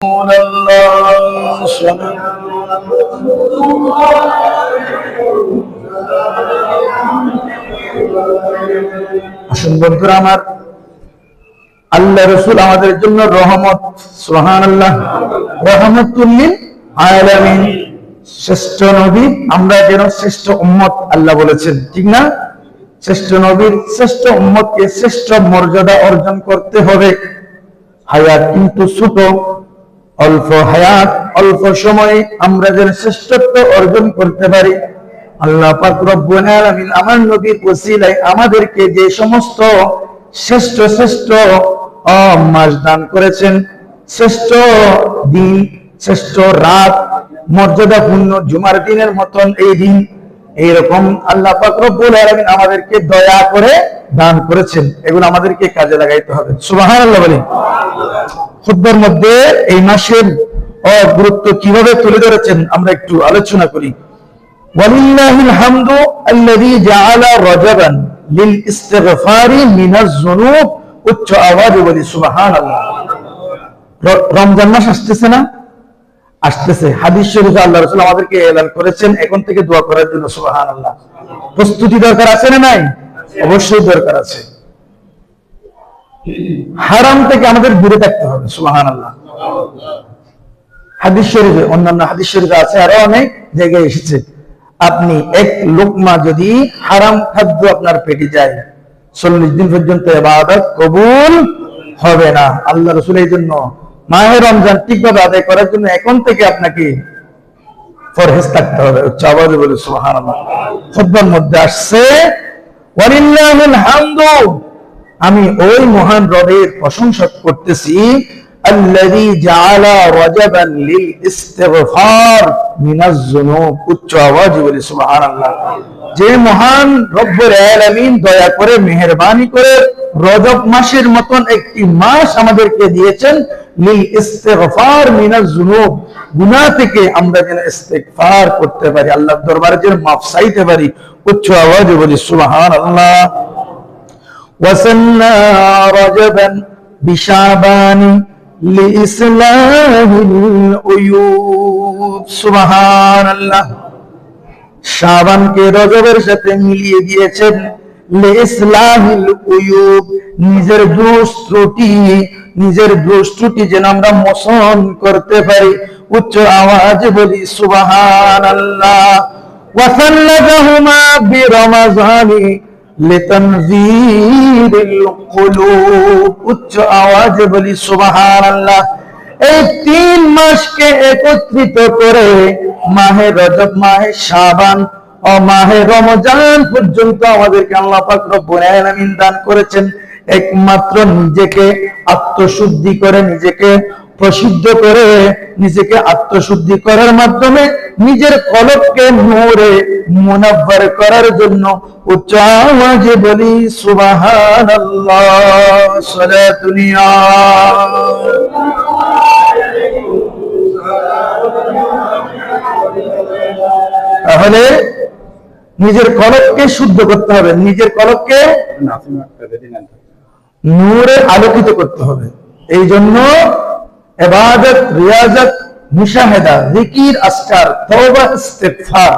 আসুন বন্ধুরা আমার, আল্লাহ রাসূল আমাদের জন্য রহমত, সুবহানাল্লাহ, রহমাতুল লিল আলামিন, শ্রেষ্ঠ নবী। আমরা যেন শ্রেষ্ঠ উম্মত আল্লাহ বলেছেন, ঠিক না? শ্রেষ্ঠ নবীর শ্রেষ্ঠ উম্মতকে শ্রেষ্ঠ মর্যাদা অর্জন করতে হবে। হায়াত কিন্তু ছোট, অল্প হায়াত, অল্প সময়ে আমরা যেন শ্রেষ্ঠত্ব অর্জন করতে পারি। আল্লাহ পাক রব্বুল আলামিন আমার নবীর ওসিলায় আমাদেরকে যে সমস্ত শ্রেষ্ঠ শ্রেষ্ঠ মাস দান করেছেন, শ্রেষ্ঠ দিন, শ্রেষ্ঠ রাত, মর্যাদাপূর্ণ জুমার দিনের মতন এই দিন, এইরকম আল্লাহ পাক রব্বুল আলামিন আমাদেরকে দয়া করে দান করেছেন। এগুলো আমাদেরকে কাজে লাগাইতে হবে। সুবহানাল্লাহ বলি। খুতবার মধ্যে এই মাসের গুরুত্ব কিভাবে তুলে ধরেছেন আমরা একটু আলোচনা করি। ওয়ালিল্লাহিল হামদু আল্লাযী জাআলা রাজাবান লিল ইস্তিগফারি মিনাজ যুনুব। উচ্চ আওয়াজে বলি সুবহানাল্লাহ। রমজান মাস আসতেছে না? আসতেছে। হাদিস শরীফে আল্লাহ রাসূল আমাদেরকে এলান করেছেন এখন থেকে দোয়া করার জন্য। সুবহানাল্লাহ। প্রস্তুতি দরকার আছে না নাই? অবশ্যই দরকার আছে। হারাম থেকে আমাদের দূরে থাকতে হবে। সুবহানাল্লাহ। হাদিস শরীফে, অন্যান্য হাদিস শরীফে আছে, আরো অনেক জায়গায় এসেছে, আপনি এক লোকমা যদি হারাম খাদ্য আপনার পেটে যায় 40 দিন পর্যন্ত ইবাদত কবুল হবে না। আল্লাহ রাসূল এই জন্য মাহে রমজান ঠিকভাবে আদায় করার জন্য এখন থেকে আপনাকে ফরহেজ থাকতে হবে। উচ্চ আওয়াজে বলে সুবহানাল্লাহ। খুতবার মধ্যে আসছে ওয়ালিল্লাহিল হামদু, আমি ওই মহান রবের প্রশংসা করতেছি, আল্লাযী জাআলা রাজাবান লিল ইস্তিগফার মিনাজ যুনুব। উচ্চ আওয়াজে বলি সুবহানাল্লাহ। যে মহান রব্বুল আলামিন দয়া করে মেহেরবানি করে রজব মাসের মতন একটি মাস আমাদেরকে দিয়েছেন, লিল ইস্তিগফার মিনাজ যুনুব, গুনাহ থেকে আমরা যেন ইস্তিগফার করতে পারি, আল্লাহর দরবারে যেন মাফ চাইতে পারি। উচ্চ আওয়াজে বলি সুবহানাল্লাহ। ওয়াসান্না রাজাবান বিশাবানি লিইসলাহিল উয়ুব। সুবহানাল্লাহ। শাবানকে রজবের সাথে মিলিয়ে দিয়েছেন লিইসলাহিল উয়ুব, নিজের দোষ ত্রুটি যেন আমরা মোচন করতে পারি। উচ্চ আওয়াজে বলি সুবহানাল্লাহ। ওয়াসাল্লাহুমা বিরমাযানি লিতানযীরিল কুলুব। উচ্চ আওয়াজে বলি সুবহানাল্লাহ। এই 3 মাসকে একত্রিত করে মাহে রজব, মাহে শাবান ও মাহে রমজান পর্যন্ত আমাদেরকে আল্লাহ পাক রব্বুল আলামিন দান করেছেন একমাত্র নিজেকে আত্মশুদ্ধি করে, নিজেকে প্রসিদ্ধ করে, নিজেকে আত্মশুদ্ধি করার মাধ্যমে নিজের কলবকে নূরে মুনাব্বার করার জন্য। উচ্চ আওয়াজে বলি সুবহানাল্লাহ। সালাতুনিয়া তাহলে নিজের কলবকে শুদ্ধ করতে হবে, নিজের কলবকে নূরে আলোকিত করতে হবে। এই জন্য ইবাদত, রিয়াজত, মুশাহাদা, জিকির, আজকার, তওবা, ইস্তিগফার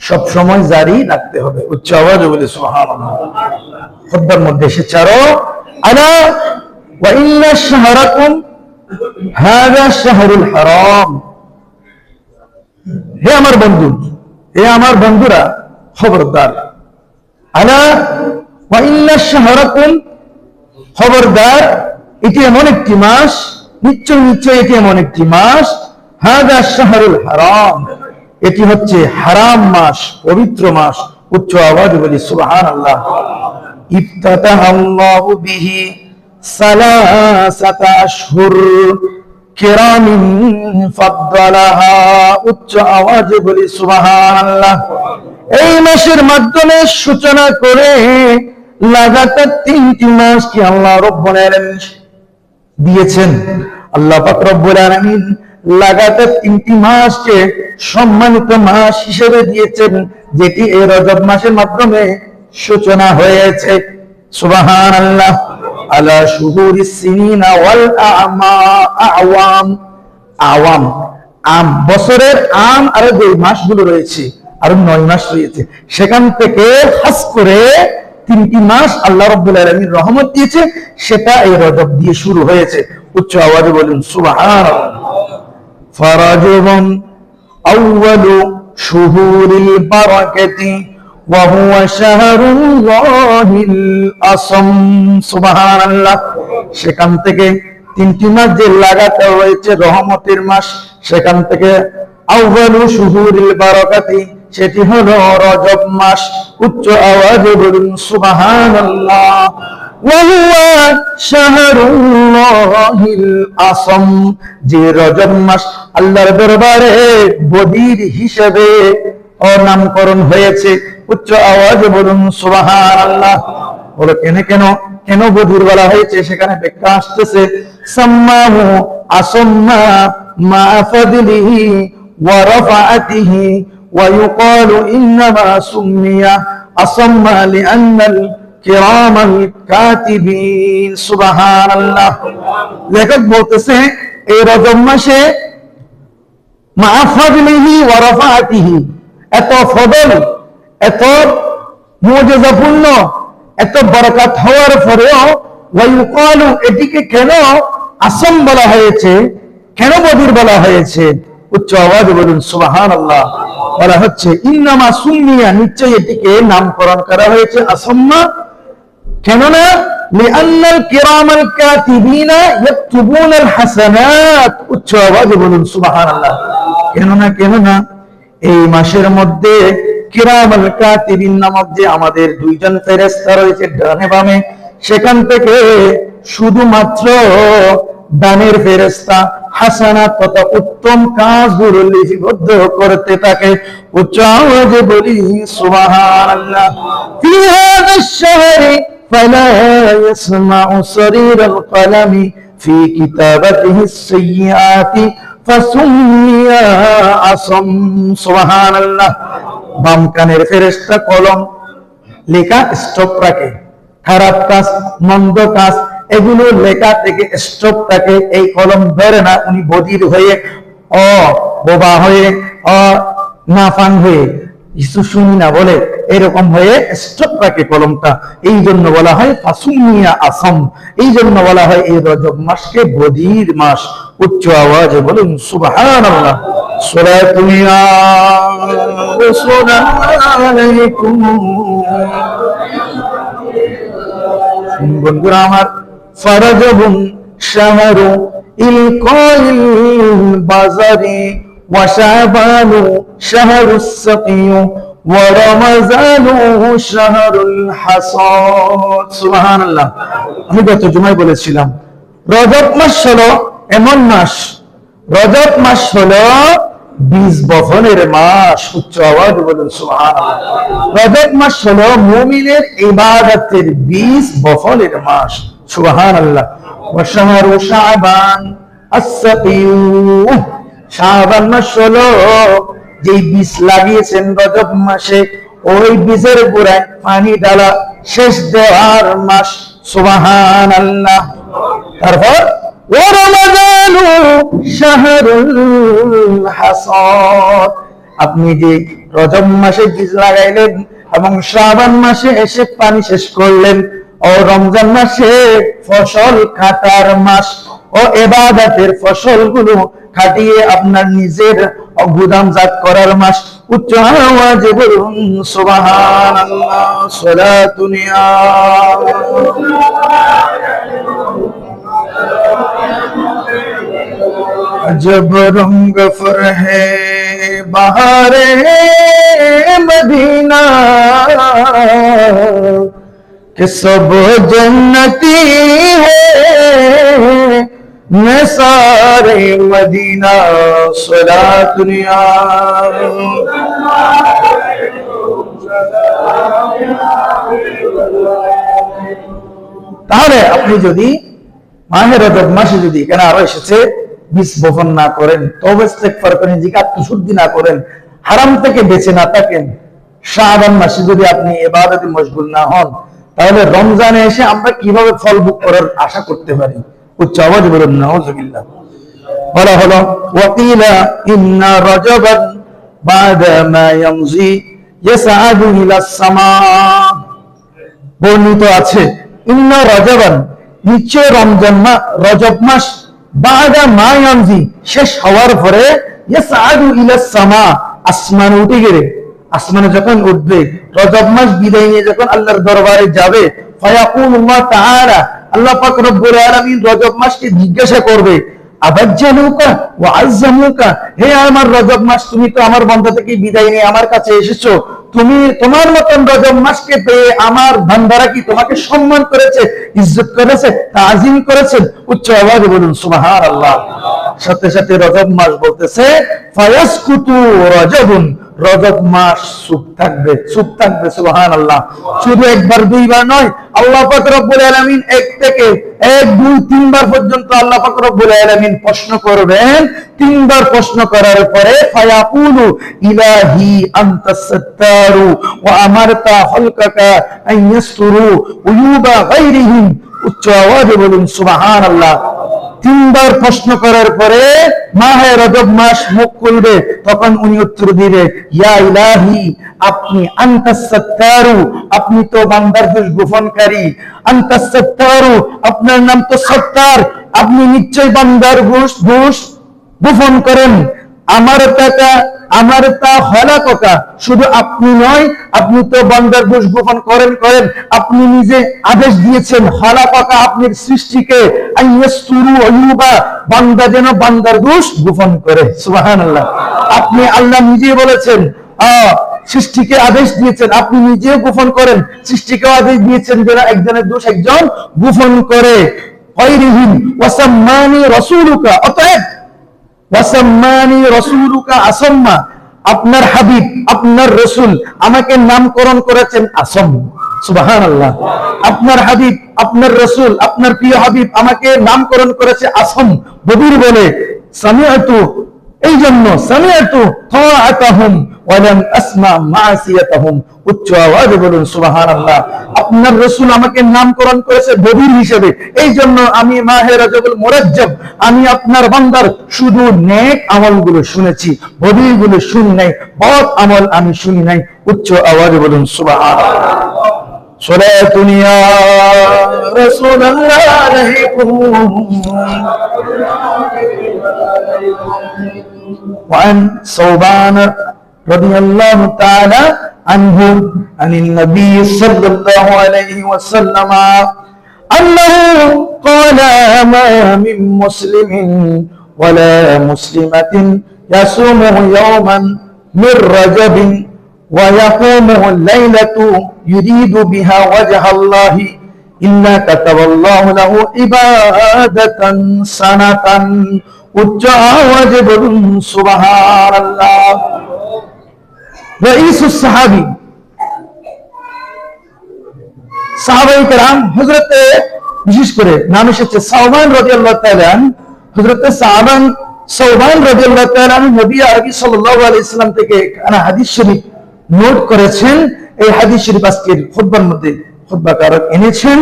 সব সময় জারি রাখতে হবে। উচ্চ আওয়াজে বলে সুবহানাল্লাহ। খুতবার মধ্যে এসেছে আরো, আলা ওয়া ইন্না শাহরাকুম হাযা শাহরুল হারাম। হে আমার বন্ধু, হে আমার বন্ধুরা, খবরদার। আলা ওয়া ইন্না শাহরাকুম, খবরদার, এটি এমন একটি মাস, নিশ্চয় এটি এমন একটি মাস, হাযা শাহরুল হারাম, এটি হচ্ছে হারাম মাস, পবিত্র মাস। উচ্চ আওয়াজে বলি সুবহানাল্লাহ। ইফতাতাহাল্লাহু বিহি সালাসাতা আশহুর কিরামিন ফাদ্দালাহা। উচ্চ আওয়াজে বলি সুবহানাল্লাহ। এই মাসের মাধ্যমে সূচনা করে লাগাতার 3টি মাসকে আল্লাহ রব্বুল আলামিন দিয়েছেন। আল্লাহ পাক রব্বুল আলামিন লাগাতার 3টি মাসকে সম্মানিত মাস হিসেবে দিয়েছেন, যেটি এই রজব মাসের মাধ্যমে সূচনা হয়েছে। সুবহানাল্লাহ। আলা শুহুরিস সিনিনা ওয়াল আ'ওয়াম, আওয়াম, আম বছরের আম আরো যে মাসগুলো রয়েছে আরো 9 মাস রয়েছে, সেখান থেকে খাস করে 3টি মাস আল্লাহ রাব্বুল আলামিন রহমত দিয়েছে, সেটা এই রজব দিয়ে শুরু হয়েছে। উচ্চ আওয়াজে বলুন সুবহানাল্লাহ। ফারাজুবুন আউয়ালু শুহুরিল বারাকাতি ওয়া হুয়া শাহরুল্লাহিল আসম। সুবহানাল্লাহ। সেখান থেকে 3টি মাস যে লাগাতার রয়েছে রহমতের মাস, সেখান থেকে আউয়ালু শুহুরিল বারাকাতি, সেটি হলো রজব মাস। উচ্চ আওয়াজে বলুন সুবহানাল্লাহ। ওয়া হুয়া শাহরুল্লাহিল আসম, যে রজব মাস আল্লাহর দরবারে বদির হিসেবে নামকরণ হয়েছে। উচ্চ আওয়াজে বলুন সুবহানাল্লাহ। বলো কেন কেন কেন বদির বলা হয়েছে, সেখানে ব্যাখ্যা আসতেছে। সাম্মাহু আসাম্মা মা ফাদলিহি ওয়া রাফাআতিহি ওয়া ইউকালু ইন্নামা সুম্মিয়া আসাম্মা লিআন্নাল কিরামাল কাতিবিন। সুবহানাল্লাহ। লেখক বলতেছে এই রজব মাসে মা ফাদলিহি ওয়া রাফাআতিহি, এত ফদল, এত মুজিজাপূর্ণ, এত বরকত হওয়ার পরেও ওয়া ইউকালু, এটিকে কেন আসম বলা হয়েছে, কেন বদির বলা হয়েছে? উচ্চ আওয়াজে বলুন সুবহানাল্লাহ। বলা হচ্ছে ইন্নামা সুম্মিয়া, নিশ্চয়ই এটিকে নামকরণ করা হয়েছে আসাম্মা, কেননা লিআন্নাল কিরামাল কাতিবিনা ইয়াকতুবুনাল হাসানাত। উচ্চ আওয়াজে বলুন সুবহানাল্লাহ। কেননা এই মাসের মধ্যে কিরামাল কাতিবিন নামক যে আমাদের 2জন ফেরেশতা রয়েছে ডানে বামে, সেখান থেকে শুধুমাত্র দানের ফেরেশতা হাসানাত তথা উত্তম কাজগুলো লিপিবদ্ধ করতে থাকে। উচ্চ আওয়াজে বলি সুবহানাল্লাহ। ফি হাযাস শাহরি ফালা ইয়াসমাউ সারিরাল কলামি ফি কিতাবাতিহিস সাইয়্যাতি ফাসুম্মিয়া আসম। সুবহানাল্লাহ। বাম কানের ফেরেশতা কলম লেখা স্টপ রাখে, খারাপ কাজ মন্দ কাজ এগুলো লেখা থেকে স্টপ থাকে, এই কলম ধরে না। উনি বধির হয়ে বোবা হয়ে নাফান হয়ে কিছু শুনি না বলে এরকম হয়ে স্টপ রাখে কলমটা, এই জন্য বলা হয় ফাসুমিয়া আসম, এই জন্য বলা হয় এই রজব মাসকে বধির মাস। উচ্চ আওয়াজে বলুন সুবহানাল্লাহ। সালাতুন আলাইকুম। বন্ধুরা আমার, ফারাজুবুন শাহরু ইলকাইল বাজারি ওয়া শাবানু শাহরুস সাকিয়ু ওয়া রমাজানু শাহরুল হাসাদ। সুবহানাল্লাহ। আমি গত জুমায় বলেছিলাম রজব মাস হলো এমন মাস, রজব মাস হলো বীজ বপনের মাস। উচ্চ আওয়াজে বলুন সুবহানাল্লাহ। রজব মাস হলো মুমিনের ইবাদতের বীজ বপনের মাস। সুবহানাল্লাহ। ওয়া শাহরু শাবান আস-সাকিয়ু, শাবান মাস হলো যেই বীজ লাগিয়েছেন রজব মাসে, ওই বীজের গোড়ায় পানি ঢালা শেষ দেওয়ার মাস। সুবহানাল্লাহ। তারপর ওয়া রমাজানু শাহরুল হাসাদ, আপনি যে রজব মাসে বীজ লাগাইলেন এবং শাবান মাসে এসে পানি শেষ করলেন, ও রমজান মাসে ফসল কাটার মাস ও ইবাদতের ফসলগুলো কাটিয়ে আপনার নিজের গুদামজাত করার মাস। উচ্চ আওয়াজে বলুন সুবহানাল্লাহ। সালাতুন जब रंग फर है बहारे मदीना कि सब जन्नती है मैं सारे मदीना। सलातुन या তাহলে আপনি যদি মাহে রজব মাসে যদি এখানে আরো এসেছে বীজ বপন না করেন, তওবা ইস্তেগফার করেন, জিকাত শুদ্ধি না করেন, হারাম থেকে বেঁচে না থাকেন, শাবান মাসে যদি আপনি ইবাদতে মশগুল না হন, তাহলে রমজানে এসে আমরা কিভাবে ফল ভোগ করার আশা করতে পারি? উচ্চ আওয়াজে বলুন নাউযুবিল্লাহ। বলা হলো ওয়াকিলা ইন্না রাজাবান বাদা মা ইয়ামজি ইয়াসআদু ইলাস সামা। বর্ণিত আছে ইন্না রাজাবান, নিশ্চয় রমজান মাস, রজব মাস, বাদা মা ইয়ামজি, শেষ হওয়ার পরে, ইয়াসআদু ইলাস সামা, আসমানে উঠে গেলে, আসমানে যখন উঠবে, রজব মাস বিদায় নিয়ে যখন আল্লাহর দরবারে যাবে, ফায়াকুলুল্লাহ তাআলা, আল্লাহ পাক রব্বুল আলামিন রজব মাসকে জিজ্ঞাসা করবে, আবাজ্জালুকা ওয়া আযযামুকা, হে আমার রজব মাস, তুমি তো আমার বান্দা থেকে বিদায় নিয়ে আমার কাছে এসেছো, তুমি তোমার মতন রজব মাসকে পেয়ে আমার বান্দারা কি তোমাকে সম্মান করেছে, ইজ্জত করেছে, তাজিম করেছেন? উচ্চ আওয়াজে বলুন সুবহানাল্লাহ। সাথে সাথে রজব মাস বলতেছে ফায়াসকুতু রজবুন, রজব মাস চুপ থাকবে, চুপ থাকবে। সুবহানাল্লাহ। শুধু একবার দুইবার নয়, আল্লাহ পাক রব্বুল আলামিন এক থেকে 1 2 3 বার পর্যন্ত আল্লাহ পাক রব্বুল আলামিন প্রশ্ন করবেন। 3 বার প্রশ্ন করার পরে ফায়াকুলু ইলাহি আনতাস সাত্তারু ওয়া আমারতা খালকাকা আন ইয়াসতুরু উয়ুবা গায়রিহিম। উচ্চ আওয়াজে বলুন সুবহানাল্লাহ। 3 বার প্রশ্ন করার পরে মাহে রজব মাস মুখ খুলবে, তখন উনি উত্তর দিবে, ইয়া ইলাহি, আপনি আনতাস সাত্তারু, আপনি তো বান্দার দোষ গোপনকারী, আনতাস সাত্তারু, আপনার নাম তো সত্তার, আপনি নিশ্চয় বান্দার দোষ গোপন করেন। আমার তা হলাকা, শুধু আপনি নয়, আপনি তো বান্দার দোষ গোপন করেন, আপনি নিজে আদেশ দিয়েছেন হলাকা, আপনার সৃষ্টিকে, আইয়াসতুরু আইয়ুবা, বান্দা যেন বান্দার দোষ গোপন করে। সুবহানাল্লাহ। আপনি আল্লাহ নিজে বলেছেন, সৃষ্টিকে আদেশ দিয়েছেন, আপনি নিজেও গোপন করেন, সৃষ্টিকেও আদেশ দিয়েছেন যেন একজনের দোষ একজন গোপন করে। গায়রিহিম ওয়াসাম্মানি রাসূলুকা, অতএব ওয়াসাম্মানি রাসূলুকা আসাম্মা, আপনার হাবিব, আপনার রাসূল আমাকে নামকরণ করেছেন আসম। সুবহানাল্লাহ। আপনার হাবিব, আপনার রাসূল, আপনার প্রিয় হাবিব আমাকে নামকরণ করেছে আসম, বদির বলে। সামিআতু, এই জন্য সামিআতু তাআতাহুম ওয়া লাম আসমা মাসিয়াতাহুম। উচ্চ আওয়াজে বলুন সুবহানাল্লাহ। আপনার রাসূল আমাকে নামকরণ করেছে বদির হিসেবে, এই জন্য আমি মাহে রজবুল মুরাজ্জব, আমি আপনার বান্দার শুধু নেক আমলগুলো শুনেছি, বদিরগুলো শুনি নাই, বদ আমল আমি শুনি নাই। উচ্চ আওয়াজে বলুন সুবহানাল্লাহ। সালাতুন ইয়া রাসূলুল্লাহ আলাইকুম وعن ثوبان رضي الله تعالى عنه عن النبي صلى الله عليه وسلم أنه قال ما من مسلم ولا مسلمة يصوم يوما من رجب ويقومه الليلة يريد بها وجه الله إلا كتب الله له عبادة سنة। উচ্চ আওয়াজে বলুন সুবহানাল্লাহ। রাইসুস সাহাবী, সাহাবায়ে কেরাম, হযরতে, বিশেষ করে নাম এসেছে সাওবান রাদিয়াল্লাহু তাআলা, হযরতে সাওবান রাদিয়াল্লাহু তাআলা নবী আরবি সাল্লাল্লাহু আলাইহি সাল্লাম থেকে হাদিস শরীফ নোট করেছেন। এই হাদিস শরীফ আজকের খুতবার মধ্যে খুতবাকারক এনেছেন।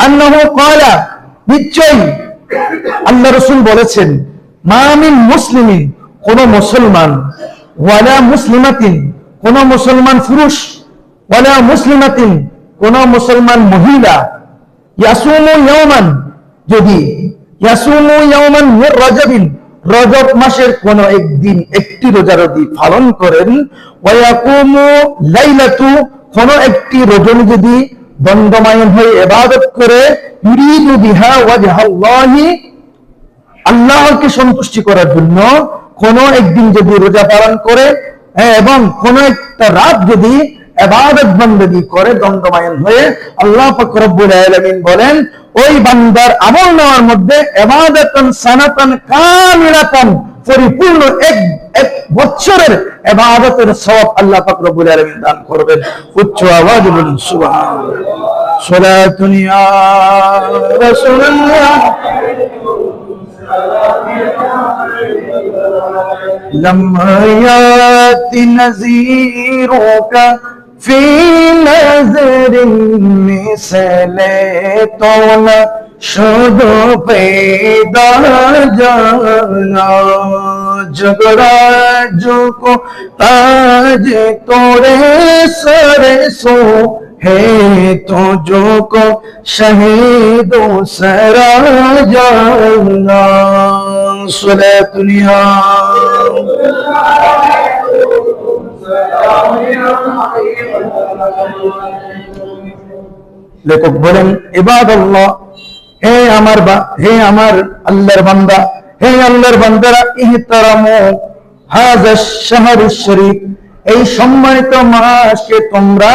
আন্নাহু ক্বালা, নিশ্চয় আল্লাহ রাসূল বলেছেন, মা মিন মুসলিমিন, কোন মুসলমান, ওয়ালা মুসলিমাতিন, কোন মুসলমান পুরুষ, ওয়ালা মুসলিমাতিন, কোন মুসলমান মহিলা, ইয়াসুমু ইয়াওমান, যদি ইয়াসুমু ইয়াওমান মির রাজাবিন, রজব মাসের কোন একদিন একটি রোজা যদি পালন করেন, ওয়া ইয়াকুমু লাইলাতু, কোন একটি রজনী যদি দণ্ডমায়ন হয়ে ইবাদত করে, ইউরিদু বিহা ওয়াজহাল্লাহি, আল্লাহকে সন্তুষ্টি করার জন্য কোন একদিন যদি রোজা পালন করে, এবং কোন একটা রাত যদি ইবাদত বندگی করে দণ্ডমায়ন হয়ে, আল্লাহ পাক রব্বুল আলামিন বলেন ওই বান্দার আমল নেওয়ার মধ্যে ইবাদাতান সানাতান কামিলাতান, পরিপূর্ণ এক বছরের ইবাদতের সওয়াব আল্লাহ পাক রব্বুল আলামিন দান করবেন। উচ্চ আওয়াজে বলুন সুবহানাল্লাহ। সালাতুন ইয়া রাসূলুল্লাহ لما يأتي نذيرك في نذر مثل طول শুধু पैदा जाना झगड़ा जो को ताज तोड़े सरे सो है तो जो को शहीदों सरा जाना सुले दुनिया लेखक बोलें इबादल्लाह हे আমার আল্লাহর বান্দা হে আল্লাহর বান্দারা ইহতারামু হাযা শাহরুশ শরীফ এই সম্মানিত মাসকে তোমরা